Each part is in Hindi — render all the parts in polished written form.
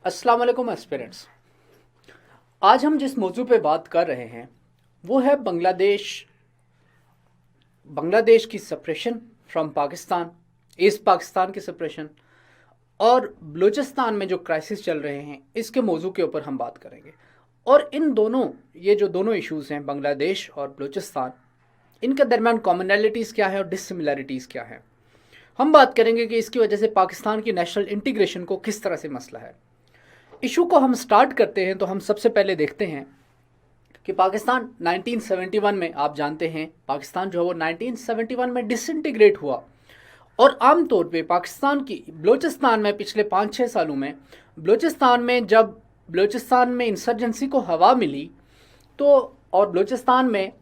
अस्सलाम वालेकुम एस्पिरेंट्स। आज हम जिस मौजू पे बात कर रहे हैं वो है बांग्लादेश की separation from Pakistan, east Pakistan की सेपरेशन और बलूचिस्तान में जो क्राइसिस चल रहे हैं इसके मौजू के ऊपर हम बात करेंगे। और इन दोनों ये जो दोनों इश्यूज़ हैं बांग्लादेश और बलूचिस्तान, इनके दरमियान कॉमनैलिटीज़ क्या है और डिससिमिलैरिटीज़ क्या है। हम बात करेंगे कि इसकी वजह से पाकिस्तान की नेशनल इंटीग्रेशन को किस तरह से मसला है। इशू को हम स्टार्ट करते हैं तो हम सबसे पहले देखते हैं कि पाकिस्तान 1971 में, आप जानते हैं पाकिस्तान जो है वो 1971 में डिसइंटीग्रेट हुआ। और आमतौर पे पाकिस्तान की बलूचिस्तान में पिछले 5-6 सालों में जब बलूचिस्तान में इंसर्जेंसी को हवा मिली तो और बलूचिस्तान में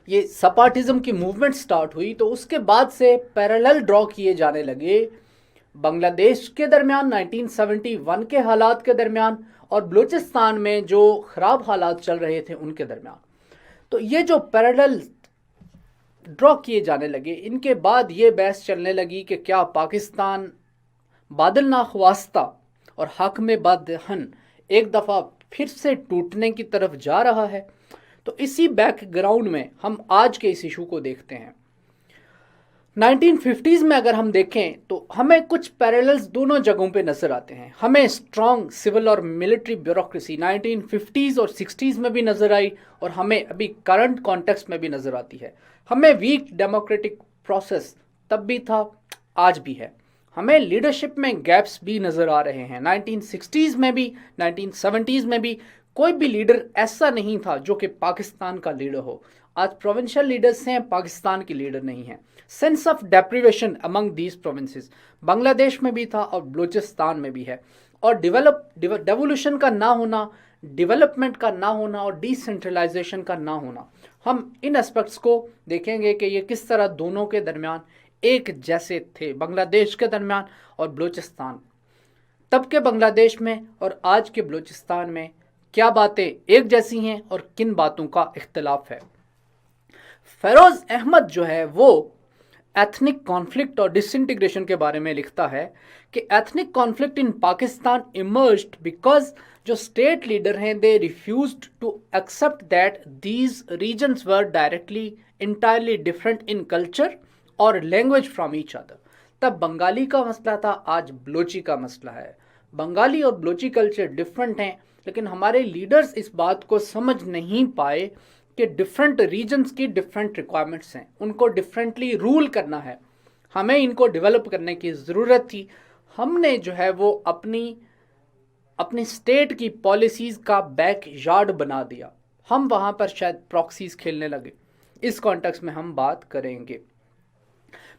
ये सपाटिज़म की मूवमेंट स्टार्ट हुई तो उसके बाद से पैरेलल ड्रॉ किए जाने लगे बांग्लादेश के दरमियान 1971 के हालात के दरमियान और बलूचिस्तान में जो ख़राब हालात चल रहे थे उनके दरमियान। तो ये जो पैरेलल ड्रॉ किए जाने लगे, इनके बाद ये बहस चलने लगी कि क्या पाकिस्तान बादल नाख्वास्ता और हक में बदहन एक दफ़ा फिर से टूटने की तरफ जा रहा है। तो इसी बैकग्राउंड में हम आज के इस इशू को देखते हैं। 1950s में अगर हम देखें तो हमें कुछ पैरेलल्स दोनों जगहों पे नज़र आते हैं। हमें स्ट्रॉन्ग सिविल और मिलिट्री ब्यूरोक्रेसी 1950s और 60s में भी नज़र आई और हमें अभी करंट कॉन्टेक्स्ट में भी नज़र आती है। हमें वीक डेमोक्रेटिक प्रोसेस तब भी था, आज भी है। हमें लीडरशिप में गैप्स भी नज़र आ रहे हैं। 1960s में भी 1970s में भी कोई भी लीडर ऐसा नहीं था जो कि पाकिस्तान का लीडर हो। आज प्रोविंशियल लीडर्स हैं, पाकिस्तान के लीडर नहीं हैं। Sense of deprivation among these provinces Bangladesh में भी था और बलूचिस्तान में भी है। और डेवोल्यूशन का ना होना, डेवलपमेंट का ना होना और डिसेंट्रलाइजेशन का ना होना, हम इन एस्पेक्ट्स को देखेंगे कि ये किस तरह दोनों के दरमियान एक जैसे थे, बांग्लादेश के दरमियान और बलूचिस्तान। तब के बांग्लादेश में और आज के बलूचिस्तान में क्या बातें एक जैसी हैं और किन बातों का इख्तलाफ है। फेरोज अहमद जो है वो एथनिक कॉन्फ्लिक्ट और डिसइंटीग्रेशन के बारे में लिखता है कि ethnic conflict in Pakistan emerged because जो स्टेट लीडर हैं they refused to accept that these reasons were directly entirely different in culture और लैंग्वेज फ्रॉम ईच अदर। तब बंगाली का मसला था, आज बलोची का मसला है। बंगाली और बलोची कल्चर डिफरेंट हैं, लेकिन हमारे लीडर्स इस बात को समझ नहीं पाए कि डिफरेंट रीजन्स की डिफरेंट रिक्वायरमेंट्स हैं, उनको डिफरेंटली रूल करना है, हमें इनको डेवलप करने की ज़रूरत थी। हमने जो है वो अपनी स्टेट की पॉलिसीज़ का बैक यार्ड बना दिया। हम वहाँ पर शायद प्रॉक्सीज खेलने लगे। इस कॉन्टेक्स्ट में हम बात करेंगे।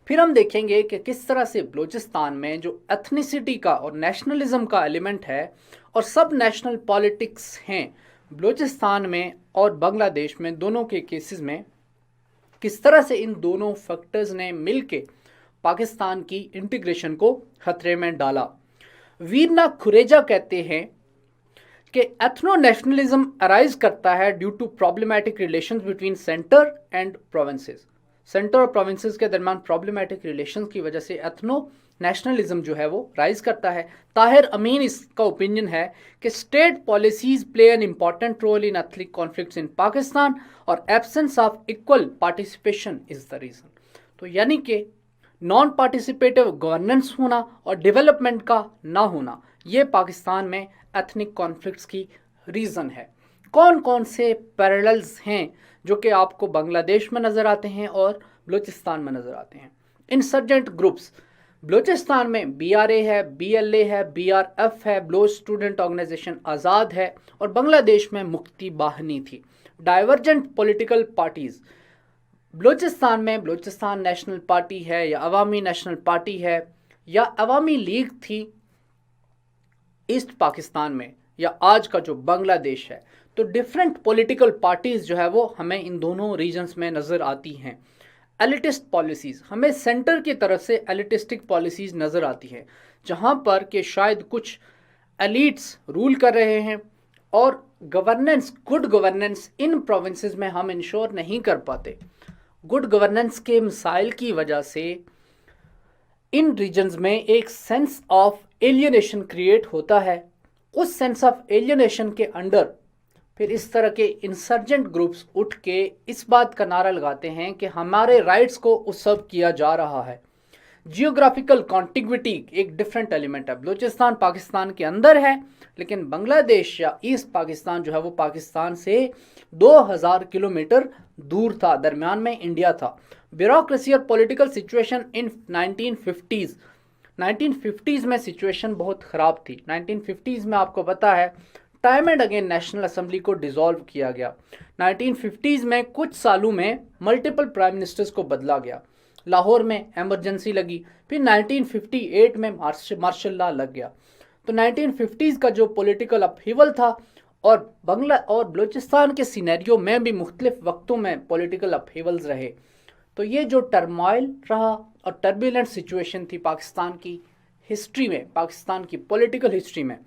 फिर हम देखेंगे कि किस तरह से बलूचिस्तान में जो एथनिसिटी का और नेशनलिज्म का एलिमेंट है और सब नेशनल पॉलिटिक्स हैं बलूचिस्तान में और बांग्लादेश में, दोनों के केसेस में किस तरह से इन दोनों फैक्टर्स ने मिलके पाकिस्तान की इंटीग्रेशन को खतरे में डाला। वीरना खुरेजा कहते हैं कि एथनो नेशनलिज्म अराइज करता है due to problematic relations between centre and provinces. Centre और प्रोविंसेस के दरमियान प्रॉब्लमैटिक रिलेशंस की वजह से एथनो नेशनलिज्म जो है वो राइज करता है। ताहिर अमीन इसका ओपिनियन है कि state policies play an important role in ethnic conflicts in Pakistan और absence of equal participation is the reason. तो यानी कि नॉन पार्टिसिपेटिव गवर्नेंस होना और डेवलपमेंट का ना होना, ये पाकिस्तान में एथनिक कॉन्फ्लिक्ट्स की रीज़न है। कौन कौन से पैरेलल्स हैं जो कि आपको बांग्लादेश में नज़र आते हैं और बलूचिस्तान में नज़र आते हैं। इंसर्जेंट ग्रुप्स, बलूचिस्तान में BRA है, BLA है, BRF है, बलोच स्टूडेंट ऑर्गेनाइजेशन आज़ाद है और बांग्लादेश में मुक्ति बाहिनी थी। डाइवर्जेंट पॉलिटिकल पार्टीज़, बलूचिस्तान में बलूचिस्तान नेशनल पार्टी है या अवामी नेशनल पार्टी है या अवामी लीग थी ईस्ट पाकिस्तान में या आज का जो बांग्लादेश है। तो डिफरेंट पॉलिटिकल पार्टीज़ जो है वो हमें इन दोनों रीजन्स में नज़र आती हैं। एलिटिस्ट पॉलिसीज़, हमें सेंटर की तरफ से एलिटिस्टिक पॉलिसीज़ नज़र आती हैं जहाँ पर कि शायद कुछ एलिट्स रूल कर रहे हैं और गवर्नेंस, गुड गवर्नेंस इन प्रोविंसेस में हम इंश्योर नहीं कर पाते। गुड गवर्नेंस के मिसाइल की वजह से इन रीजन्स में एक सेंस ऑफ एलियनेशन क्रिएट होता है उस सेंस ऑफ एलियनेशन के अंडर फिर इस तरह के इंसर्जेंट ग्रुप्स उठ के इस बात का नारा लगाते हैं कि हमारे राइट्स को उत्सव किया जा रहा है। जियोग्राफिकल कॉन्टिग्विटी एक डिफरेंट एलिमेंट है। बलूचिस्तान पाकिस्तान के अंदर है, लेकिन बांग्लादेश या ईस्ट पाकिस्तान जो है वो पाकिस्तान से 2000 किलोमीटर दूर था, दरमियान में इंडिया था। ब्यूरोक्रेसी और पॉलिटिकल सिचुएशन इन 1950s में सिचुएशन बहुत ख़राब थी। 1950s में आपको पता है time and again national assembly को डिसॉल्व किया गया। 1950s में कुछ सालों में मल्टीपल प्राइम मिनिस्टर्स को बदला गया। लाहौर में एमरजेंसी लगी, फिर 1958 में मार्शल लॉ लग गया। तो 1950s का जो पॉलिटिकल अपहीवल था और बंगला और बलूचिस्तान के सिनेरियो में भी मुख्तलिफ वक्तों में पॉलिटिकल अपहीवल्स रहे। तो ये जो टर्मोइल रहा और टर्बुलेंट सिचुएशन थी पाकिस्तान की हिस्ट्री में, पाकिस्तान की पॉलिटिकल हिस्ट्री में,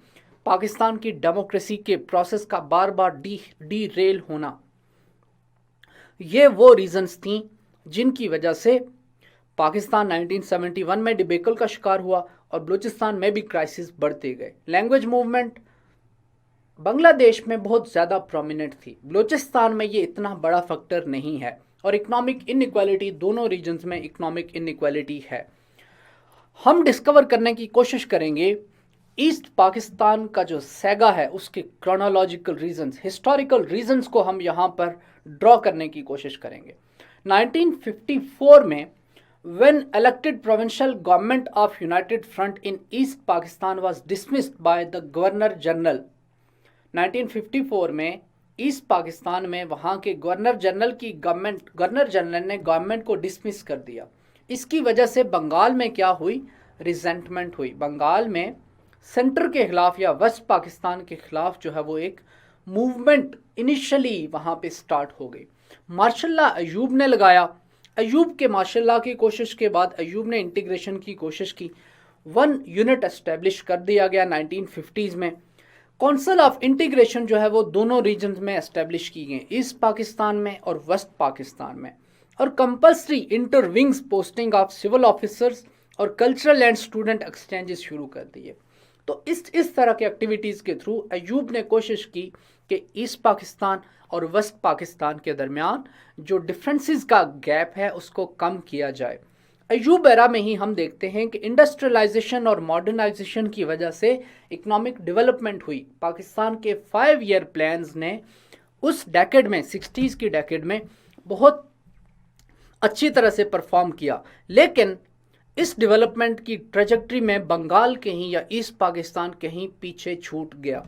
पाकिस्तान की डेमोक्रेसी के प्रोसेस का बार बार डी रेल होना, ये वो रीजंस थी जिनकी वजह से पाकिस्तान 1971 में डिबेकल का शिकार हुआ और बलूचिस्तान में भी क्राइसिस बढ़ते गए। लैंग्वेज मूवमेंट बांग्लादेश में बहुत ज़्यादा प्रोमिनेंट थी, बलूचिस्तान में ये इतना बड़ा फैक्टर नहीं है। और इकोनॉमिक इनइक्वालिटी, दोनों रीजन्स में इकोनॉमिक इनइक्वालिटी है। हम डिस्कवर करने की कोशिश करेंगे ईस्ट पाकिस्तान का जो सैगा है उसके क्रोनोलॉजिकल रीजंस, हिस्टोरिकल रीजंस को हम यहाँ पर ड्रॉ करने की कोशिश करेंगे। 1954 में when elected provincial government of United Front in East Pakistan was dismissed by the Governor General, 1954 में ईस्ट पाकिस्तान में वहाँ के गवर्नर जनरल ने गवर्नमेंट को डिसमिस कर दिया। इसकी वजह से बंगाल में क्या हुई, रिजेंटमेंट हुई। बंगाल में सेंटर के खिलाफ या वेस्ट पाकिस्तान के खिलाफ जो है वो एक मूवमेंट इनिशियली वहाँ पे स्टार्ट हो गई। मार्शल लॉ अयूब ने लगाया। अयूब के मार्शल लॉ की कोशिश के बाद अयूब ने इंटीग्रेशन की कोशिश की। 1 यूनिट एस्टेब्लिश कर दिया गया 1950s में। काउंसिल ऑफ इंटीग्रेशन जो है वो दोनों रीजन्स में एस्टेब्लिश की गई, ईस्ट पाकिस्तान में और वेस्ट पाकिस्तान में। और compulsory interwings posting of civil officers और कल्चरल एंड स्टूडेंट एक्सचेंजेस शुरू कर दिए। तो इस तरह के एक्टिविटीज़ के थ्रू अयूब ने कोशिश की कि ईस्ट पाकिस्तान और वेस्ट पाकिस्तान के दरमियान जो डिफरेंसेस का गैप है उसको कम किया जाए। अयूब एरा में ही हम देखते हैं कि इंडस्ट्रियलाइजेशन और मॉडर्नाइजेशन की वजह से इकोनॉमिक डेवलपमेंट हुई। पाकिस्तान के 5 ईयर प्लान्स ने उस डेकेड में, 60s की डेकेड में बहुत अच्छी तरह से परफॉर्म किया। लेकिन इस डेवलपमेंट की ट्रेजेक्ट्री में बंगाल कहीं या ईस्ट पाकिस्तान कहीं पीछे छूट गया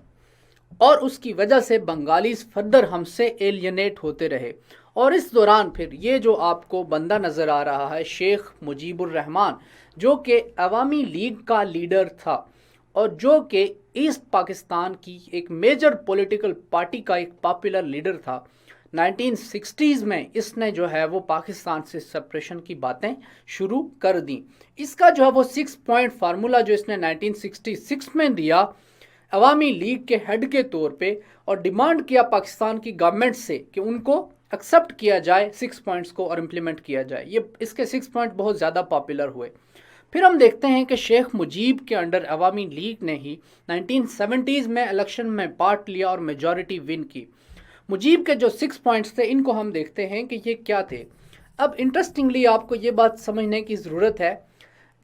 और उसकी वजह से बंगालीज फर्दर हमसे एलियनेट होते रहे। और इस दौरान फिर ये जो आपको बंदा नज़र आ रहा है शेख मुजीबुर रहमान, जो कि अवामी लीग का लीडर था और जो कि ईस्ट पाकिस्तान की एक मेजर पॉलिटिकल पार्टी का एक पॉपुलर लीडर था, 1960s में इसने जो है वो पाकिस्तान से सेपरेशन की बातें शुरू कर दी। इसका जो है वो 6 पॉइंट फार्मूला जो इसने 1966 में दिया अवामी लीग के हेड के तौर पे और डिमांड किया पाकिस्तान की गवर्नमेंट से कि उनको एक्सेप्ट किया जाए 6 पॉइंट्स को और इम्प्लीमेंट किया जाए। ये इसके 6 पॉइंट बहुत ज़्यादा पॉपुलर हुए। फिर हम देखते हैं कि शेख मुजीब के अंडर अवामी लीग ने ही 1970s में इलेक्शन में पार्ट लिया और मेजॉरिटी विन की। मुजीब के जो 6 पॉइंट्स थे इनको हम देखते हैं कि ये क्या थे। अब इंटरेस्टिंगली आपको ये बात समझने की ज़रूरत है,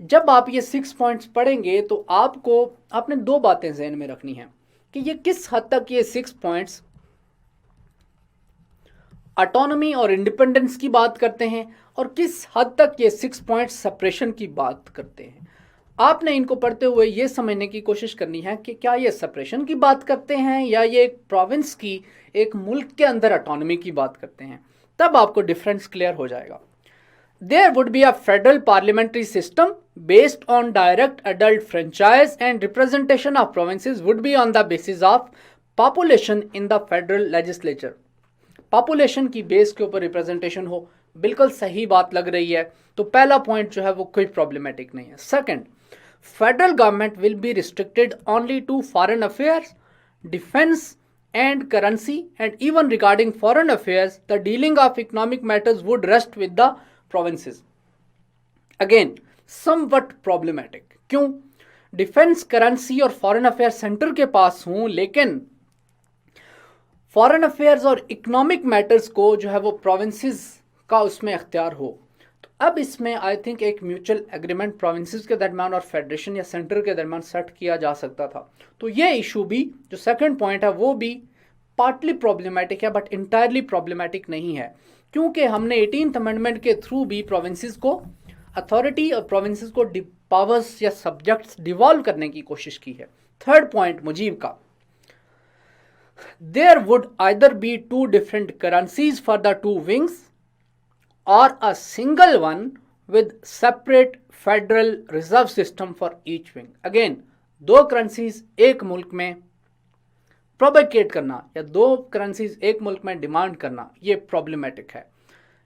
जब आप ये 6 पॉइंट्स पढ़ेंगे तो आपने 2 बातें जहन में रखनी हैं कि ये किस हद तक ये 6 पॉइंट्स ऑटोनॉमी और इंडिपेंडेंस की बात करते हैं और किस हद तक ये 6 पॉइंट्स सेपरेशन की बात करते हैं। आपने इनको पढ़ते हुए ये समझने की कोशिश करनी है कि क्या ये सेपरेशन की बात करते हैं या ये एक प्रोविंस की, एक मुल्क के अंदर ऑटोनॉमी की बात करते हैं। तब आपको डिफरेंस क्लियर हो जाएगा। There would be a federal parliamentary system based on direct adult franchise and representation of provinces would be on the basis of population in the federal legislature. Population की बेस के ऊपर रिप्रेजेंटेशन हो, बिल्कुल सही बात लग रही है। तो पहला पॉइंट जो है वो कोई प्रॉब्लमेटिक नहीं है। Second, federal government will be restricted only to foreign affairs, defence and currency, and even regarding foreign affairs the dealing of economic matters would rest with the provinces. Again somewhat problematic. क्यों? डिफेंस करेंसी और फॉरेन अफेयर सेंटर के पास हूं, लेकिन फॉरेन अफेयर्स और इकोनॉमिक मैटर्स को जो है वो प्रोविंसेस का उसमें अख्तियार हो, तो अब इसमें आई थिंक एक म्यूचुअल एग्रीमेंट प्रोविंसेस के दरमियान और फेडरेशन या सेंटर के दरमियान सेट किया जा सकता था। तो ये इशू भी, जो सेकंड पॉइंट है, वो भी पार्टली प्रॉब्लमेटिक है, बट इंटायरली प्रॉब्लमेटिक नहीं है, क्योंकि हमने 18th अमेंडमेंट के थ्रू भी प्रोविंसेस को अथॉरिटी और प्रोविंसेस को पावर्स या सब्जेक्ट्स डिवॉल्व करने की कोशिश की है। थर्ड पॉइंट मुजीब का, there would either be two different currencies for the two wings or a single one with separate federal reserve system for each wing. Again, दो करेंसीज एक मुल्क में प्रोपेगेट करना या दो करेंसीज एक मुल्क में डिमांड करना, ये प्रॉब्लमेटिक है।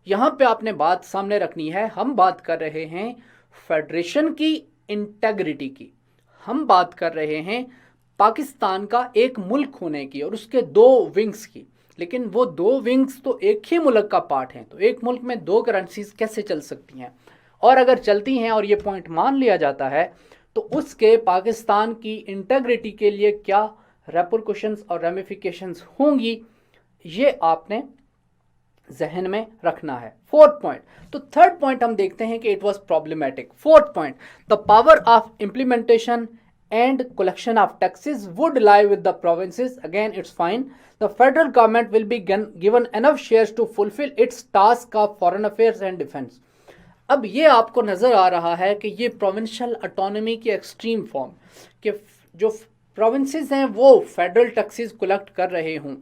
यहां पे आपने बात सामने रखनी है, हम बात कर रहे हैं फेडरेशन की इंटेग्रिटी की, हम बात कर रहे हैं पाकिस्तान का एक मुल्क होने की और उसके दो विंग्स की, लेकिन वो दो विंग्स तो एक ही मुल्क का पार्ट हैं, तो एक मुल्क में दो करेंसीज कैसे चल सकती हैं? और अगर चलती हैं और ये पॉइंट मान लिया जाता है, तो उसके पाकिस्तान की इंटेग्रिटी के लिए क्या रेपरकशंस और रेमिफिकेशंस होंगी, ये आपने जहन में रखना है। फोर्थ पॉइंट, तो थर्ड पॉइंट हम देखते हैं कि it was problematic. Fourth point, the power of implementation and collection of taxes would lie with the provinces. Again, it's fine. The federal government will be given enough shares to fulfill its task of foreign affairs and defense. अब ये आपको नज़र आ रहा है कि ये प्रोविंशियल ऑटोनॉमी की एक्सट्रीम फॉर्म, कि जो प्रोविंसेस हैं वो फेडरल टैक्सेस कलेक्ट कर रहे हों।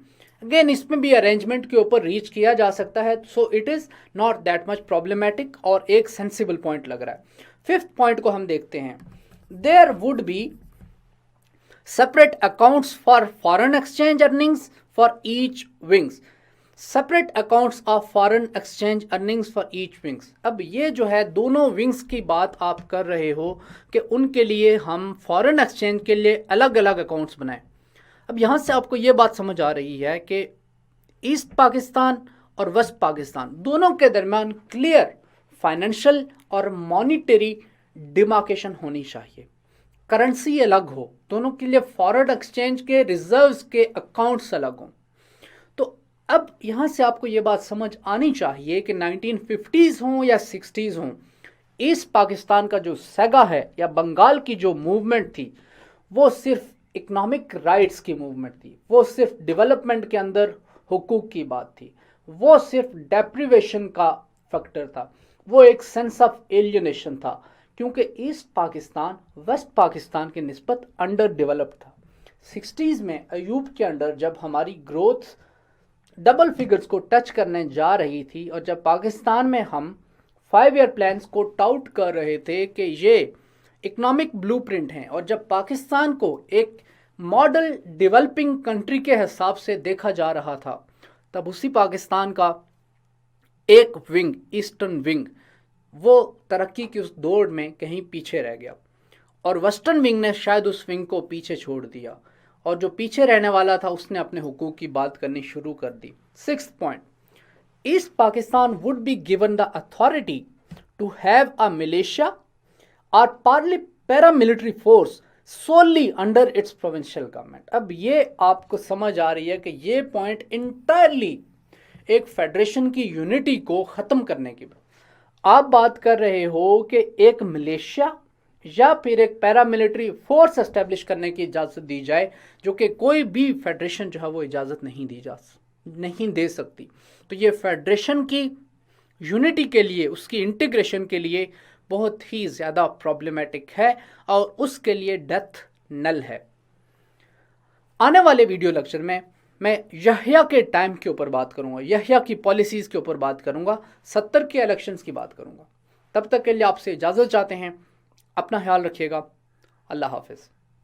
अगेन, इसमें भी अरेंजमेंट के ऊपर रीच किया जा सकता है, so it is not that much problematic और एक सेंसिबल पॉइंट लग रहा है। फिफ्थ पॉइंट को हम देखते हैं, there would be separate accounts for foreign exchange earnings for each wings. Separate accounts of foreign exchange earnings for each wings. अब ये जो है दोनों विंग्स की बात आप कर रहे हो कि उनके लिए हम फॉरेन एक्सचेंज के लिए अलग अलग अकाउंट्स बनाएं। अब यहाँ से आपको ये बात समझ आ रही है कि ईस्ट पाकिस्तान और वेस्ट पाकिस्तान दोनों के दरमियान क्लियर फाइनेंशियल और मॉनिटरी डिमार्केशन होनी चाहिए, करेंसी अलग हो, दोनों के लिए फॉरेन एक्सचेंज के रिजर्व्स के अकाउंट्स अलग हों। तो अब यहाँ से आपको ये बात समझ आनी चाहिए कि 1950s हों या 60s हों, ईस्ट पाकिस्तान का जो सेगा है या बंगाल की जो मूवमेंट थी, वो सिर्फ इकोनॉमिक राइट्स की मूवमेंट थी, वो सिर्फ डेवलपमेंट के अंदर हुकूक की बात थी, वो सिर्फ डेप्रिवेशन का फैक्टर था, वो एक सेंस ऑफ एलियनेशन था, क्योंकि ईस्ट पाकिस्तान वेस्ट पाकिस्तान के निस्बत अंडर डेवलप्ड था। 60s में अयूब के अंडर जब हमारी ग्रोथ डबल फिगर्स को टच करने जा रही थी और जब पाकिस्तान में हम 5 ईयर प्लान्स को टाउट कर रहे थे कि ये इकोनॉमिक ब्लूप्रिंट हैं, और जब पाकिस्तान को एक मॉडल डेवलपिंग कंट्री के हिसाब से देखा जा रहा था, तब उसी पाकिस्तान का एक विंग, ईस्टर्न विंग, वो तरक्की की उस दौड़ में कहीं पीछे रह गया और वेस्टर्न विंग ने शायद उस विंग को पीछे छोड़ दिया, और जो पीछे रहने वाला था उसने अपने हुकूक की बात करनी शुरू कर दी। Sixth point, East Pakistan would be given the authority to have a militia और paramilitary force solely under its provincial government. अब ये आपको समझ आ रही है कि ये पॉइंट इंटायरली एक फेडरेशन की यूनिटी को ख़त्म करने की, आप बात कर रहे हो कि एक मिलिशिया या फिर एक पैरामिलिट्री फोर्स एस्टेब्लिश करने की इजाज़त दी जाए, जो कि कोई भी फेडरेशन जो है वो इजाज़त नहीं दे सकती। तो ये फेडरेशन की यूनिटी के लिए, उसकी इंटीग्रेशन के लिए बहुत ही ज़्यादा प्रॉब्लमेटिक है और उसके लिए डेथ नल है। आने वाले वीडियो लेक्चर में मैं यहिया के टाइम के ऊपर बात करूंगा, यहिया की पॉलिसीज़ के ऊपर बात करूंगा, 70 के इलेक्शंस की बात करूंगा। तब तक के लिए आपसे इजाज़त चाहते हैं, अपना ख्याल रखिएगा, अल्लाह हाफिज़।